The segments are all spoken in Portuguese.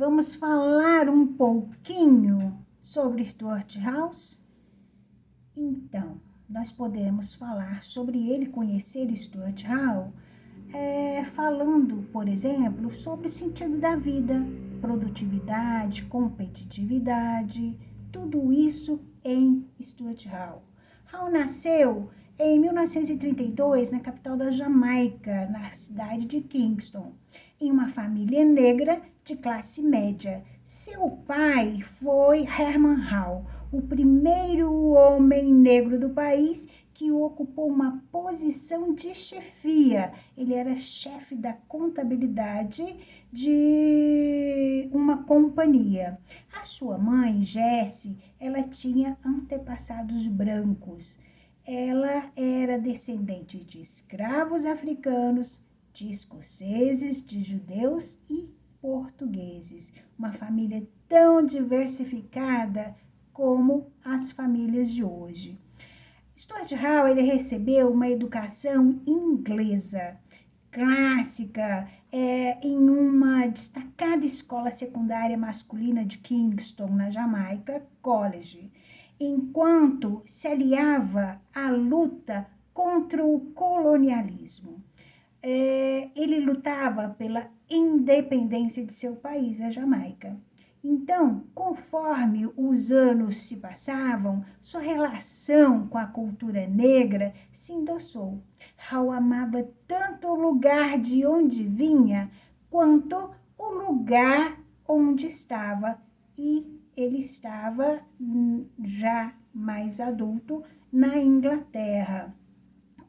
Vamos falar um pouquinho sobre Stuart Hall? Então, nós podemos falar sobre ele, conhecer Stuart Hall, falando, por exemplo, sobre o sentido da vida, produtividade, competitividade, tudo isso em Stuart Hall. Hall nasceu em 1932 na capital da Jamaica, na cidade de Kingston, em uma família negra de classe média. Seu pai foi Herman Hall, o primeiro homem negro do país que ocupou uma posição de chefia. Ele era chefe da contabilidade de uma companhia. A sua mãe, Jessie, ela tinha antepassados brancos. Ela era descendente de escravos africanos, de escoceses, de judeus e portugueses. Uma família tão diversificada como as famílias de hoje. Stuart Hall, ele recebeu uma educação inglesa, clássica, em uma destacada escola secundária masculina de Kingston, na Jamaica, College, enquanto se aliava à luta contra o colonialismo. Ele lutava pela independência de seu país, a Jamaica. Então, conforme os anos se passavam, sua relação com a cultura negra se endossou. Hall amava tanto o lugar de onde vinha, quanto o lugar onde estava. E ele estava, já mais adulto, na Inglaterra,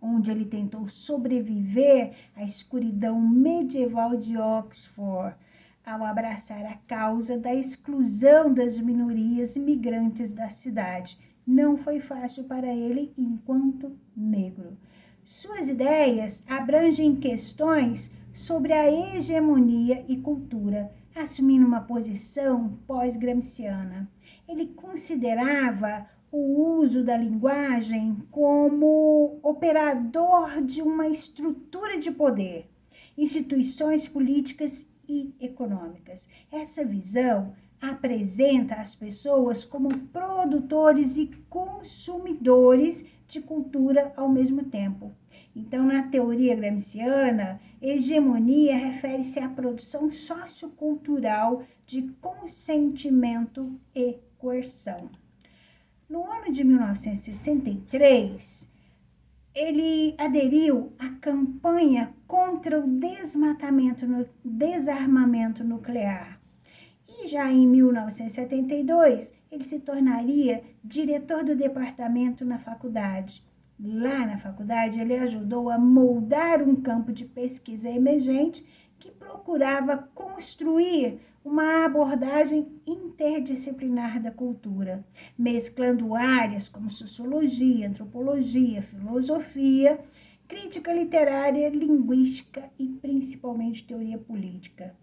onde ele tentou sobreviver à escuridão medieval de Oxford, ao abraçar a causa da exclusão das minorias migrantes da cidade. Não foi fácil para ele enquanto negro. Suas ideias abrangem questões sobre a hegemonia e cultura, assumindo uma posição pós-gramsciana. Ele considerava o uso da linguagem como operador de uma estrutura de poder, instituições políticas e econômicas. Essa visão apresenta as pessoas como produtores e consumidores de cultura ao mesmo tempo. Então, na teoria gramsciana, hegemonia refere-se à produção sociocultural de consentimento e coerção. No ano de 1963, ele aderiu à campanha contra o desarmamento nuclear. E já em 1972, ele se tornaria diretor do departamento na faculdade. Lá na faculdade, ele ajudou a moldar um campo de pesquisa emergente que procurava construir uma abordagem interdisciplinar da cultura, mesclando áreas como sociologia, antropologia, filosofia, crítica literária, linguística e principalmente teoria política.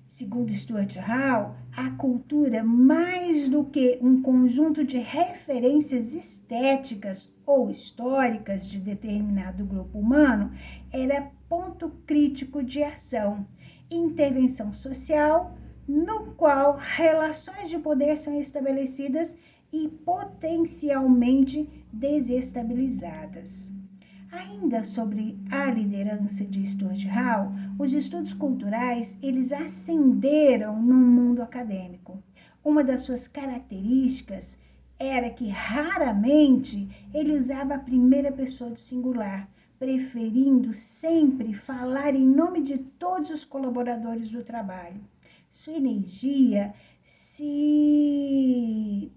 Segundo Stuart Hall, a cultura, mais do que um conjunto de referências estéticas ou históricas de determinado grupo humano, era ponto crítico de ação, intervenção social, no qual relações de poder são estabelecidas e potencialmente desestabilizadas. Ainda sobre a liderança de Stuart Hall, os estudos culturais, eles ascenderam no mundo acadêmico. Uma das suas características era que raramente ele usava a primeira pessoa do singular, preferindo sempre falar em nome de todos os colaboradores do trabalho. Sua energia se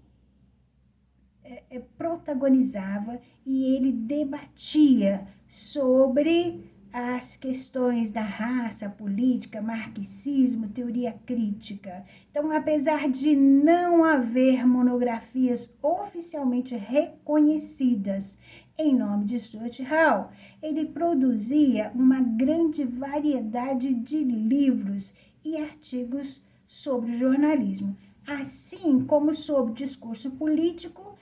protagonizava e ele debatia sobre as questões da raça, política, marxismo, teoria crítica. Então, apesar de não haver monografias oficialmente reconhecidas em nome de Stuart Hall, ele produzia uma grande variedade de livros e artigos sobre o jornalismo, assim como sobre discurso político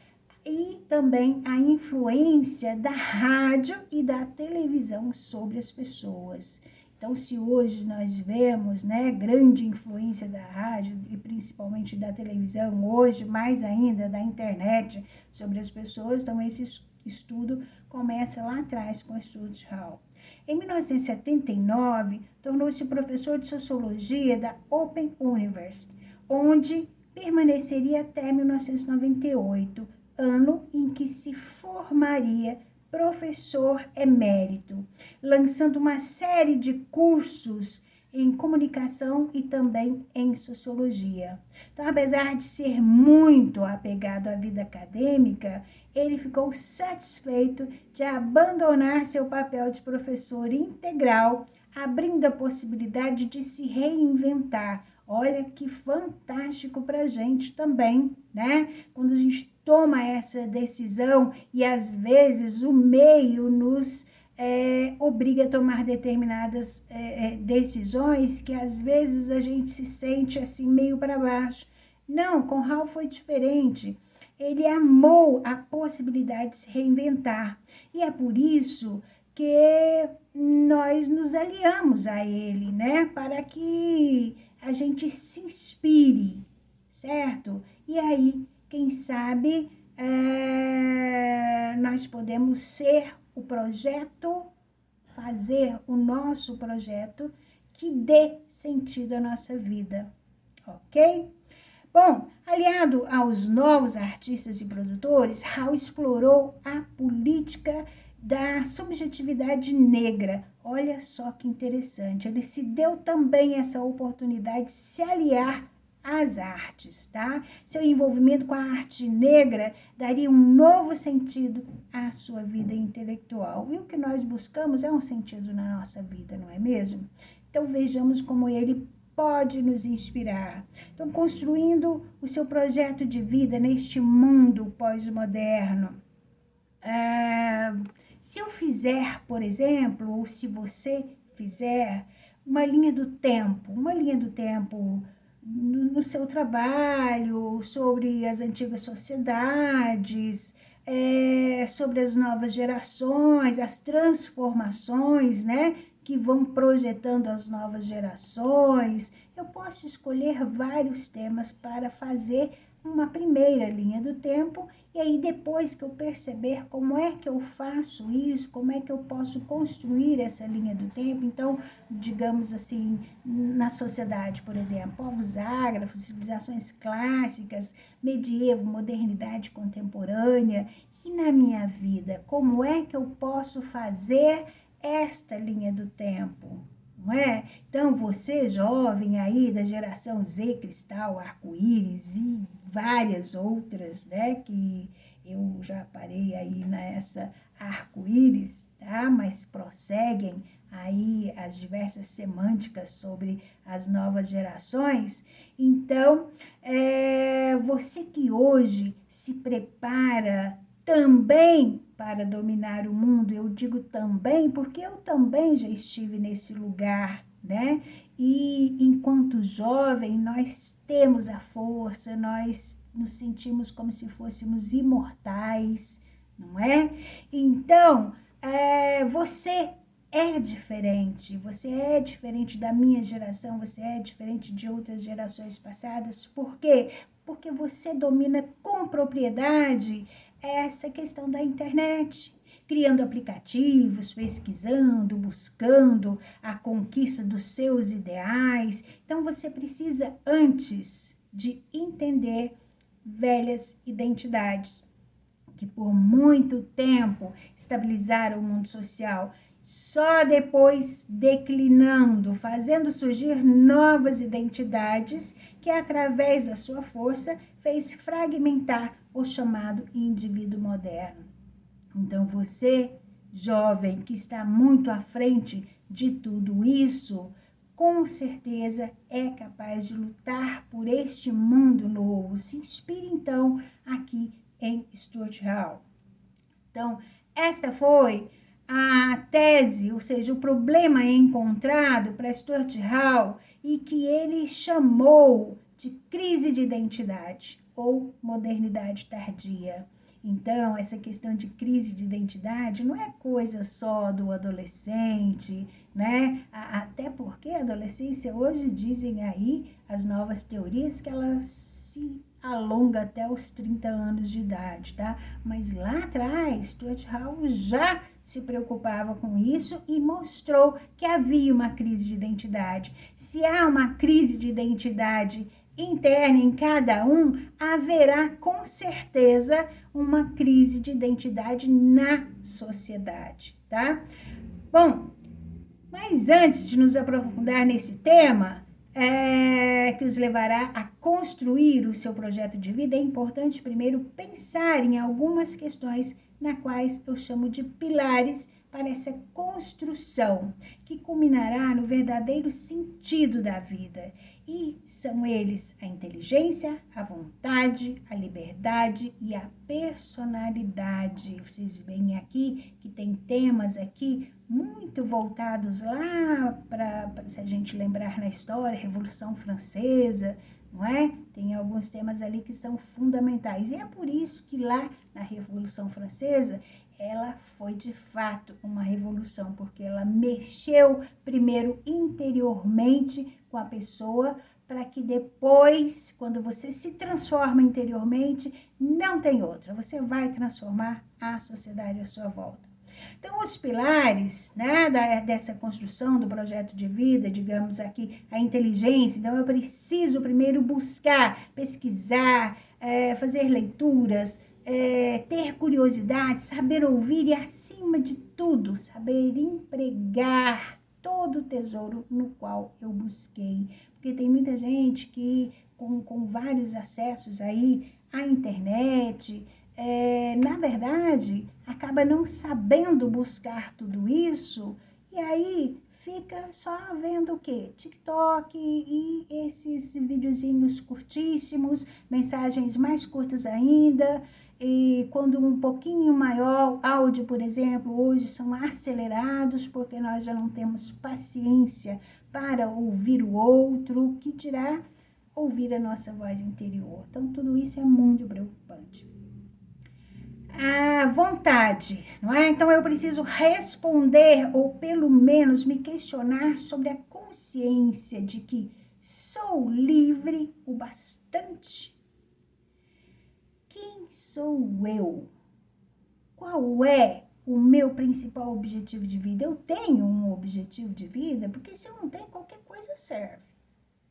e também a influência da rádio e da televisão sobre as pessoas. Então, se hoje nós vemos, né, grande influência da rádio e principalmente da televisão, hoje mais ainda da internet sobre as pessoas, então esse estudo começa lá atrás com o Stuart Hall. Em 1979, tornou-se professor de sociologia da Open University, onde permaneceria até 1998, ano em que se formaria professor emérito, lançando uma série de cursos em comunicação e também em sociologia. Então, apesar de ser muito apegado à vida acadêmica, ele ficou satisfeito de abandonar seu papel de professor integral, abrindo a possibilidade de se reinventar. Olha que fantástico para a gente também, né? Quando a gente toma essa decisão e às vezes o meio nos obriga a tomar determinadas decisões que às vezes a gente se sente assim meio para baixo. Não, com Hall foi diferente. Ele amou a possibilidade de se reinventar e é por isso que nós nos aliamos a ele, né? Para que a gente se inspire, certo? E aí, quem sabe, nós podemos ser o projeto, fazer o nosso projeto que dê sentido à nossa vida, ok? Bom, aliado aos novos artistas e produtores, Hall explorou a política da subjetividade negra. Olha só que interessante, ele se deu também essa oportunidade de se aliar às artes, tá? Seu envolvimento com a arte negra daria um novo sentido à sua vida intelectual. E o que nós buscamos é um sentido na nossa vida, não é mesmo? Então vejamos como ele pode nos inspirar. Então, construindo o seu projeto de vida neste mundo pós-moderno. Se eu fizer, por exemplo, ou se você fizer uma linha do tempo no seu trabalho, sobre as antigas sociedades, sobre as novas gerações, as transformações, né, que vão projetando as novas gerações. Eu posso escolher vários temas para fazer uma primeira linha do tempo, e aí depois que eu perceber como é que eu faço isso, como é que eu posso construir essa linha do tempo, então, digamos assim, na sociedade, por exemplo, povos ágrafos, civilizações clássicas, medievo, modernidade contemporânea, e na minha vida, como é que eu posso fazer esta linha do tempo? Não é? Então, você, jovem aí da geração Z, cristal, arco-íris e várias outras, né, que eu já parei aí nessa arco-íris, tá? Mas prosseguem aí as diversas semânticas sobre as novas gerações. Então, você que hoje se prepara também para dominar o mundo, eu digo também, porque eu também já estive nesse lugar, né? E enquanto jovem, nós temos a força, nós nos sentimos como se fôssemos imortais, não é? Então, você é diferente da minha geração, você é diferente de outras gerações passadas. Por quê? Porque você domina com propriedade essa questão da internet, criando aplicativos, pesquisando, buscando a conquista dos seus ideais. Então, você precisa, antes de entender velhas identidades, que por muito tempo estabilizaram o mundo social, só depois declinando, fazendo surgir novas identidades que, através da sua força, fez fragmentar o chamado indivíduo moderno. Então, você, jovem, que está muito à frente de tudo isso, com certeza é capaz de lutar por este mundo novo. Se inspire, então, aqui em Stuart Hall. Então, esta foi a tese, ou seja, o problema encontrado para Stuart Hall e que ele chamou de crise de identidade ou modernidade tardia. Então, essa questão de crise de identidade não é coisa só do adolescente, né? Até porque a adolescência hoje dizem aí as novas teorias que ela se alonga até os 30 anos de idade, tá? Mas lá atrás, Stuart Hall já se preocupava com isso e mostrou que havia uma crise de identidade. Se há uma crise de identidade interna em cada um, haverá com certeza uma crise de identidade na sociedade, tá? Bom, mas antes de nos aprofundar nesse tema, que os levará a construir o seu projeto de vida, é importante primeiro pensar em algumas questões na quais eu chamo de pilares para essa construção, que culminará no verdadeiro sentido da vida. E são eles a inteligência, a vontade, a liberdade e a personalidade. Vocês veem aqui que tem temas aqui muito voltados lá para, se a gente lembrar na história, Revolução Francesa, não é? Tem alguns temas ali que são fundamentais. E é por isso que lá na Revolução Francesa, ela foi de fato uma revolução, porque ela mexeu primeiro interiormente com a pessoa, para que depois, quando você se transforma interiormente, não tem outra. Você vai transformar a sociedade à sua volta. Então, os pilares, né, dessa construção do projeto de vida, digamos aqui, a inteligência. Então, eu preciso primeiro buscar, pesquisar, fazer leituras, ter curiosidade, saber ouvir e, acima de tudo, saber empregar todo o tesouro no qual eu busquei. Porque tem muita gente que, com vários acessos aí à internet, na verdade, acaba não sabendo buscar tudo isso, e aí fica só vendo o quê? TikTok e esses videozinhos curtíssimos, mensagens mais curtas ainda, e quando um pouquinho maior, áudio, por exemplo, hoje são acelerados, porque nós já não temos paciência para ouvir o outro, que dirá ouvir a nossa voz interior. Então, tudo isso é muito preocupante. A vontade, não é? Então, eu preciso responder, ou pelo menos me questionar sobre a consciência de que sou livre o bastante. Quem sou eu? Qual é o meu principal objetivo de vida? Eu tenho um objetivo de vida, porque se eu não tenho, qualquer coisa serve,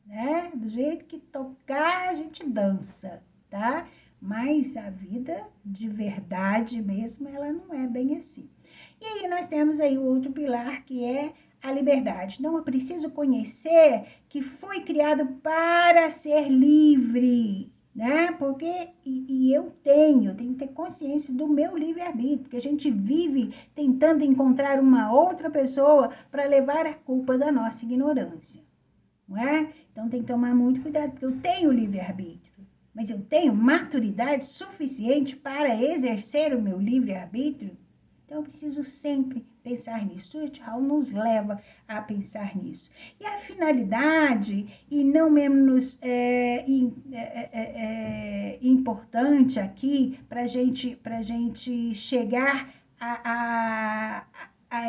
né? Do jeito que tocar, a gente dança, tá? Mas a vida de verdade mesmo, ela não é bem assim. E aí nós temos aí o outro pilar, que é a liberdade. Então, eu preciso conhecer que fui criado para ser livre, né? Porque, eu tenho que ter consciência do meu livre-arbítrio, porque a gente vive tentando encontrar uma outra pessoa para levar a culpa da nossa ignorância, não é? Então, tem que tomar muito cuidado, porque eu tenho livre-arbítrio, mas eu tenho maturidade suficiente para exercer o meu livre-arbítrio? Então, eu preciso sempre pensar nisso. Stuart Hall nos leva a pensar nisso. E a finalidade, e não menos importante aqui, para gente chegar a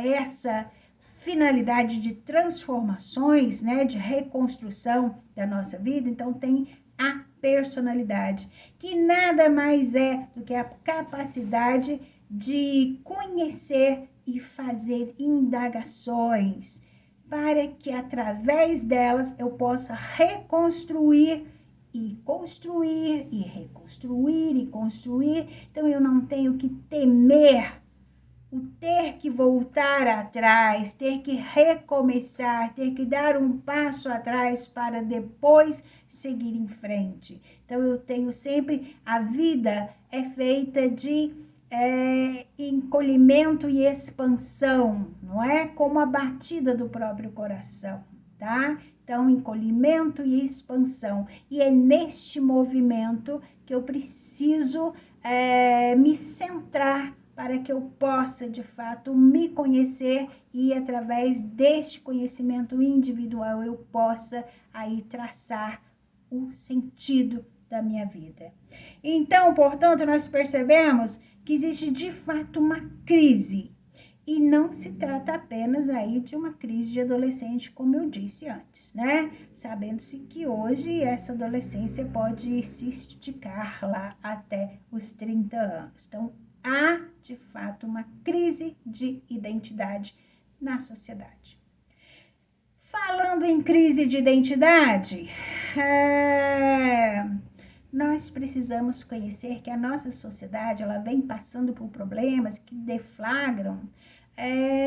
essa finalidade de transformações, né, de reconstrução da nossa vida, então tem a personalidade, que nada mais é do que a capacidade de conhecer e fazer indagações, para que através delas eu possa reconstruir e construir e reconstruir e construir. Então eu não tenho que temer o ter que voltar atrás, ter que recomeçar, ter que dar um passo atrás para depois seguir em frente. Então, eu tenho sempre, a vida é feita de encolhimento e expansão, não é? Como a batida do próprio coração, tá? Então, encolhimento e expansão. E é neste movimento que eu preciso me centrar, para que eu possa, de fato, me conhecer e, através deste conhecimento individual, eu possa aí traçar o sentido da minha vida. Então, portanto, nós percebemos que existe, de fato, uma crise. E não se trata apenas aí de uma crise de adolescente, como eu disse antes, né? Sabendo-se que hoje essa adolescência pode se esticar lá até os 30 anos. Então, há, de fato, uma crise de identidade na sociedade. Falando em crise de identidade, nós precisamos conhecer que a nossa sociedade ela vem passando por problemas que deflagram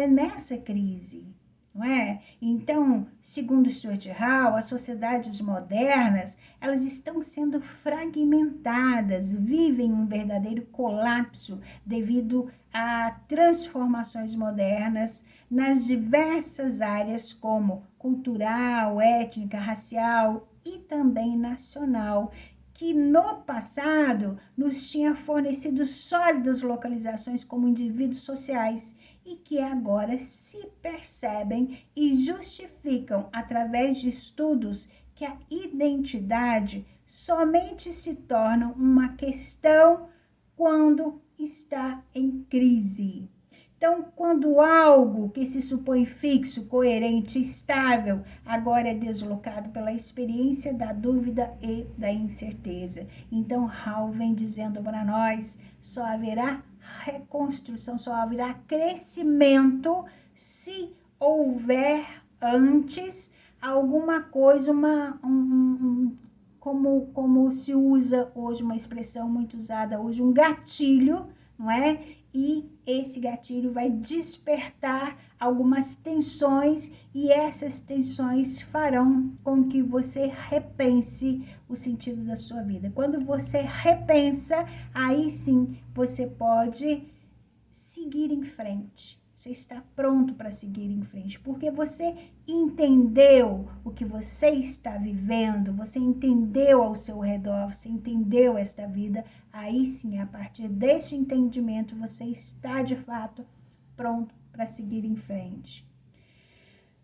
nessa crise, não é? Então, segundo Stuart Hall, as sociedades modernas elas estão sendo fragmentadas, vivem um verdadeiro colapso devido a transformações modernas nas diversas áreas como cultural, étnica, racial e também nacional, que no passado nos tinha fornecido sólidas localizações como indivíduos sociais e que agora se percebem e justificam através de estudos que a identidade somente se torna uma questão quando está em crise. Então, quando algo que se supõe fixo, coerente, estável, agora é deslocado pela experiência da dúvida e da incerteza. Então, Hall vem dizendo para nós, só haverá reconstrução, só haverá crescimento se houver antes alguma coisa, como se usa hoje uma expressão muito usada hoje, um gatilho, não é? E esse gatilho vai despertar algumas tensões e essas tensões farão com que você repense o sentido da sua vida. Quando você repensa, aí sim você pode seguir em frente. Você está pronto para seguir em frente, porque você entendeu o que você está vivendo, você entendeu ao seu redor, você entendeu esta vida. Aí sim, a partir deste entendimento, você está de fato pronto para seguir em frente.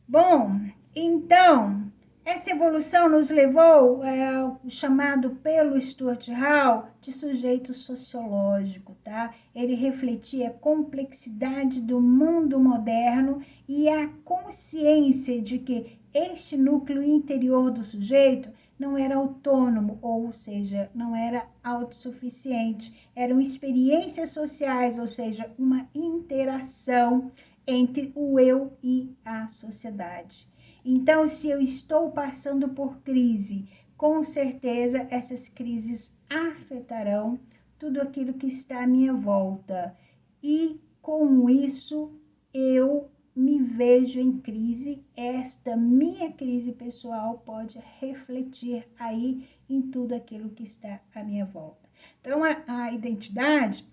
Bom, então, essa evolução nos levou ao chamado pelo Stuart Hall de sujeito sociológico, tá? Ele refletia a complexidade do mundo moderno e a consciência de que este núcleo interior do sujeito não era autônomo, ou seja, não era autossuficiente. Eram experiências sociais, ou seja, uma interação entre o eu e a sociedade. Então, se eu estou passando por crise, com certeza essas crises afetarão tudo aquilo que está à minha volta. E com isso, eu me vejo em crise. Esta minha crise pessoal pode refletir aí em tudo aquilo que está à minha volta. Então, a identidade,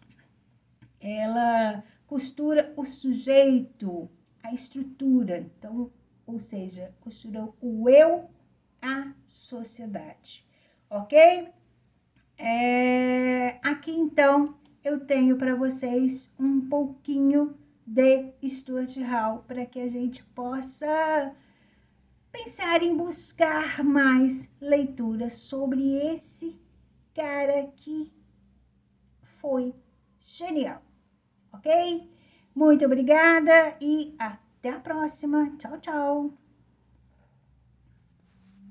ela costura o sujeito, a estrutura. Então, ou seja, costura o eu à sociedade, ok? Aqui, então, eu tenho para vocês um pouquinho de Stuart Hall, para que a gente possa pensar em buscar mais leituras sobre esse cara que foi genial, ok? Muito obrigada e até a próxima. Tchau, tchau.